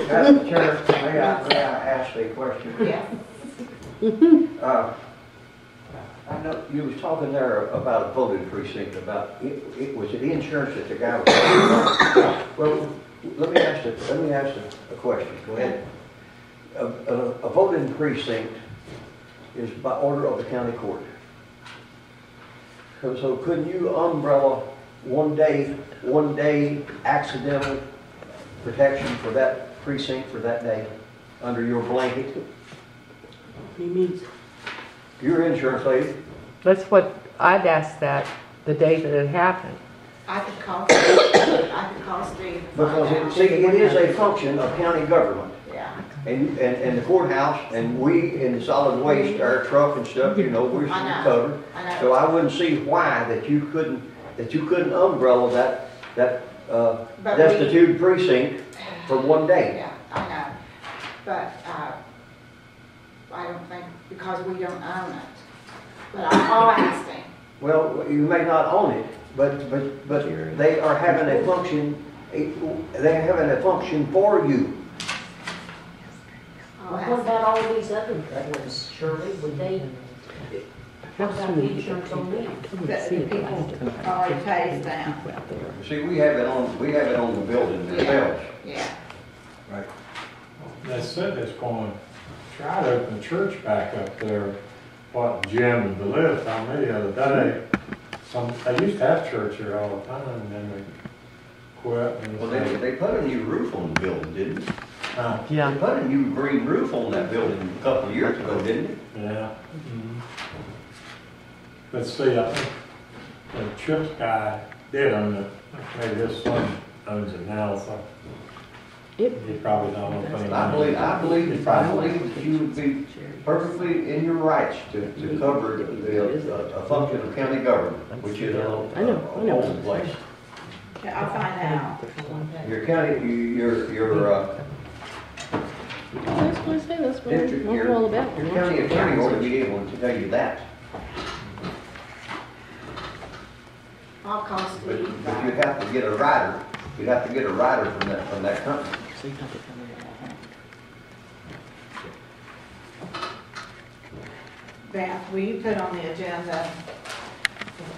Madam Chair, may I ask a question? Yes. I know you was talking there about a voting precinct, about it was the insurance that the guy was talking about. Well, let me ask a question. Go ahead. A voting precinct is by order of the county court. So couldn't you umbrella one day accidental protection for that precinct for that day under your blanket? He means. Your insurance lady? That's what I'd ask that the day that it happened. I could call Steve. Because it is a function of county government. Yeah. And the courthouse and we in solid waste, our truck and stuff, you know, we're covered. So I wouldn't see why that you couldn't umbrella that destitute precinct for one day. Yeah, I know. But I don't think, because we don't own it. But I'll ask him. Well, you may not own it, but they are having a function. They're having a function for you. What about all these other ones, Shirley? Would they? What about the insurance on them? The people already pays them. See, we have it on the building themselves. Yeah. Right. They said it's going to try to open the church back up there. What Jim and the Liz told me the other day. They used to have church here all the time, and then they quit. And Well, they put a new roof on the building, didn't they? Yeah. They put a new green roof on that building a couple of years ago, didn't they? Yeah. Mm-hmm. But see, I think the church guy did own it. Maybe his son owns it now, so he probably don't want to pay I believe that you would be perfectly in your rights to cover a function of county government, which is a holding place. Yeah, I'll find out. Your county, your That's what I say, that's what district, I'm all about. your county attorney ought to be able to tell you that. I'll call Steve. But you'd have to get a rider. You'd have to get a rider from that company. Beth, will you put on the agenda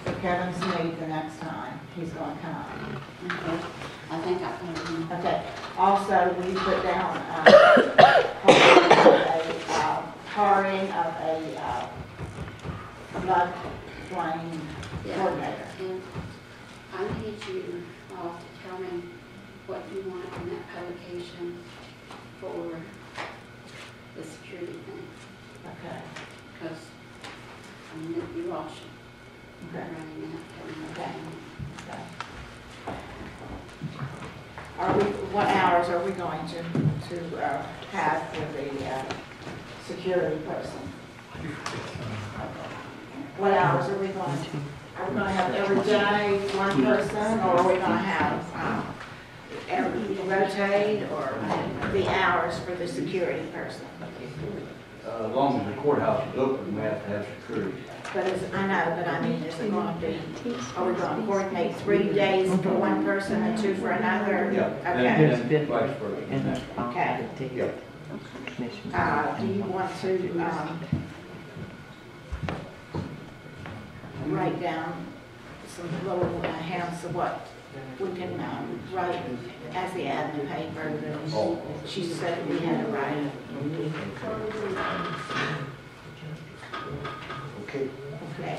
for Kevin Sneed the next time? He's going to come. Okay. I think I can. Okay. Also, will you put down hiring of a blood flame coordinator? And I need you all to tell me what you want in that publication for the security thing. Okay. Because I mean, you all should be running that. Okay. What hours are we going to have for the security person? What hours are we going to? Are we going to have every day one person, or are we going to have every rotate, or the hours for the security person? As long as the courthouse is open, we have to have security. But I know, but I mean, is it going to be, are we going to coordinate 3 days for one person and 2 for another? Yeah. Okay. And vice versa. Okay. Yeah. Do you want to write down some little hints of what we can write as the admin paper? She said we had to write it. Okay. Okay.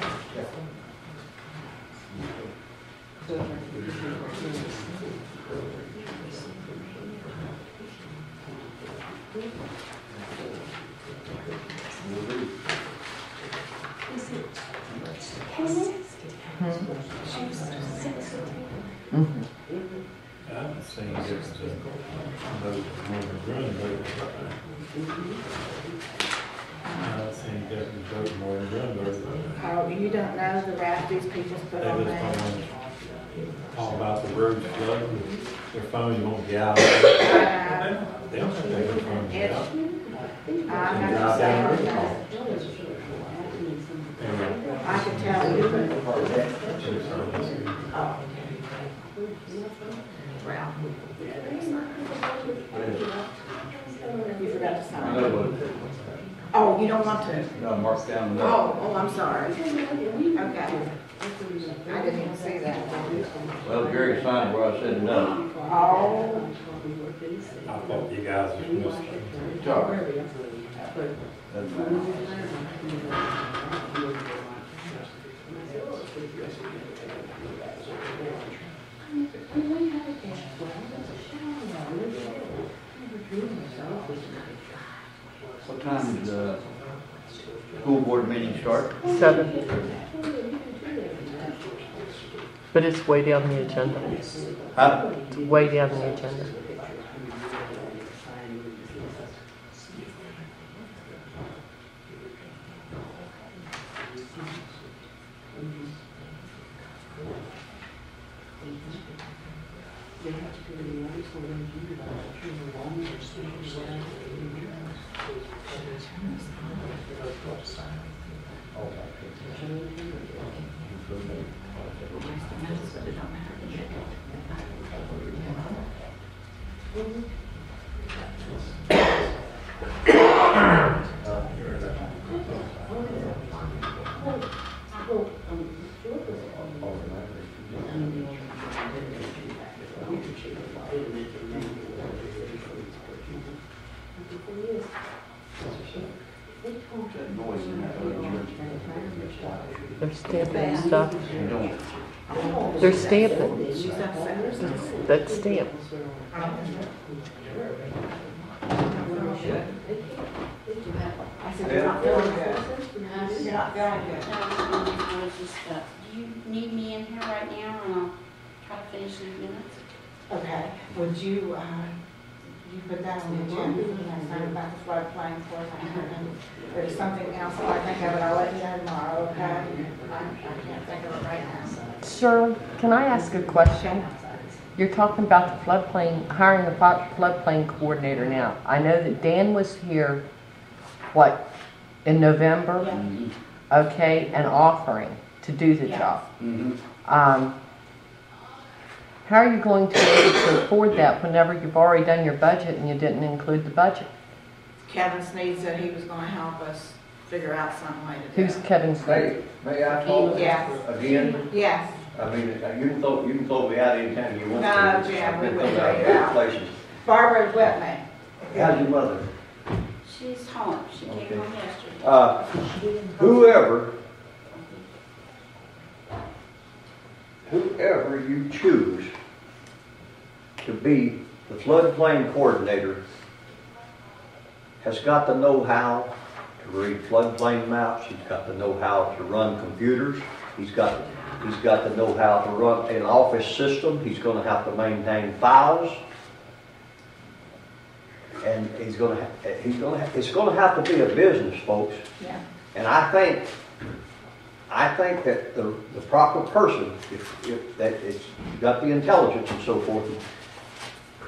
I haven't seen a difference in those running votes. I haven't seen a difference in voting more than gun votes. Oh, you don't know the rap these people put on They there? just don't talk about the roads flooding, their phones won't get out. They don't take their phones out. I'm They not drive down the saying road. that. I can tell you. Oh, Ralph. You don't want to? No, mark down the. Oh, I'm sorry. Okay. I didn't even see that. Well, Jerry signed where I said no. Oh, I thought you guys was missing. Sorry. Doesn't matter. What time does the school board meeting start? 7. But it's way down the agenda. Huh? It's way down the agenda. That noise in that other They're stamping stuff. You don't. They're stamping. she's upset. That's stamped. I said, you're not feeling good. You're not feeling good. Do you need me in here right now, and I'll try to finish these minutes? Okay, would you, you put that on the agenda, next time about the floodplain for us, and there's something else that I think of, it, I'll let you know tomorrow, okay? I can't think of it right now, so. Shirley, can I ask a question? You're talking about the floodplain, hiring a floodplain coordinator now. I know that Dan was here, what, in November? Yeah. Okay, and offering to do the Yeah. job. Mm-hmm. How are you going to be able to afford that whenever you've already done your budget and you didn't include the budget? Kevin Sneed said he was gonna help us figure out some way to do Who's it. Kevin Sneed? May I talk Yes. again? Yes, I mean, you can throw me out anytime you want to. No, Jim, I've we been wouldn't thrown out throw of you both out. places. Barbara Whitman. How's your mother? She's home, she came Okay. home yesterday. Whoever you choose to be the floodplain coordinator has got the know-how to read floodplain maps, he's got the know-how to run computers, he's got the know-how to run an office system, he's gonna have to maintain files, and it's gonna have to be a business, folks. Yeah. And I think that the proper person, if that it's got the intelligence and so forth,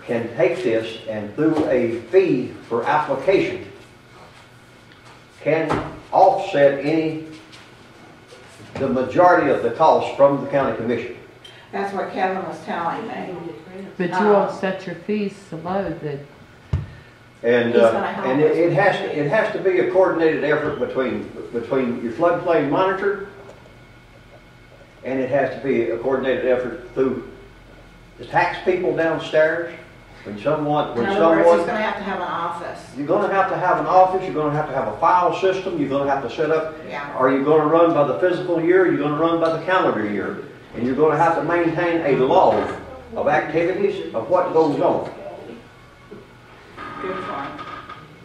can take this and through a fee for application, can offset the majority of the cost from the county commission. That's what Kevin was telling me. But you all set your fees so low that And He's gonna help us it has to be a coordinated effort between your floodplain monitor, and it has to be a coordinated effort through the tax people downstairs. In other words, he's gonna have to have an office. you're gonna have to have an office, you're gonna have a file system, you're gonna have to set up. Yeah. Are you gonna run by the physical year, you're gonna run by the calendar year? And you're gonna have to maintain a log of activities of what goes on. Good point.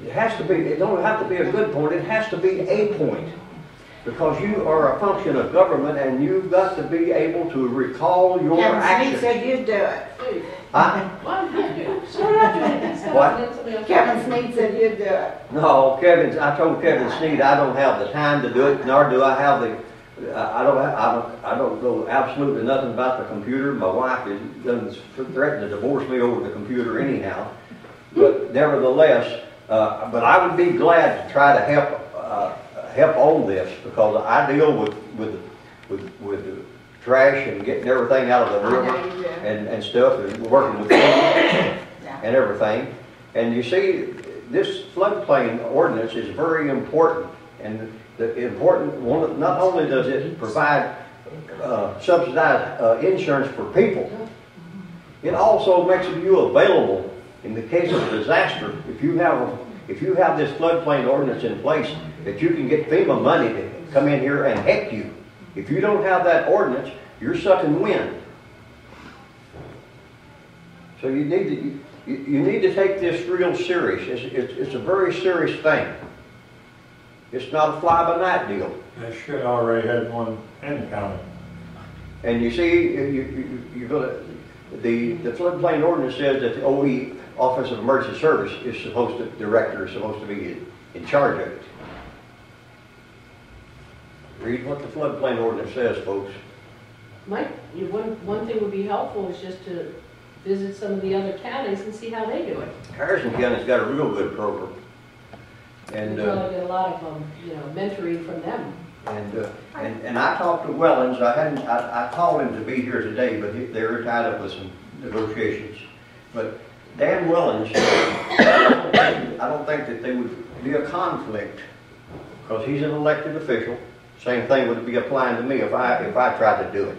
It has to be, it don't have to be a good point, it has to be a point. Because you are a function of government and you've got to be able to recall your Kevin Sneed actions. said you'd do it. Huh? What? Kevin Sneed said you'd do it. No, I told Kevin Sneed I don't have the time to do it, nor do I have I don't know absolutely nothing about the computer. My wife is threatened to divorce me over the computer anyhow. But nevertheless, but I would be glad to try to help on this because I deal with the trash and getting everything out of the river I know you do. and stuff, and working with people and everything. And you see, this floodplain ordinance is very important. And the important one, not only does it provide subsidized insurance for people, it also makes you available in the case of a disaster. If you have this floodplain ordinance in place, that you can get FEMA money to come in here and help you. If you don't have that ordinance, you're sucking wind. So you need to take this real serious. It's a very serious thing. It's not a fly-by-night deal. They should already had one in the county. And you see, you're gonna, the floodplain ordinance says that the OE, Office of Emergency Service, Director is supposed to be in charge of it. Read what the floodplain ordinance says, folks. Mike, one thing would be helpful is just to visit some of the other counties and see how they do it. Harrison County's got a real good program. And We probably get a lot of, mentoring from them. And I talked to Wellens. I called him to be here today, but they're tied up with some negotiations. But Dan Wellens, I don't think that there would be a conflict, because he's an elected official. Same thing would be applying to me if I tried to do it.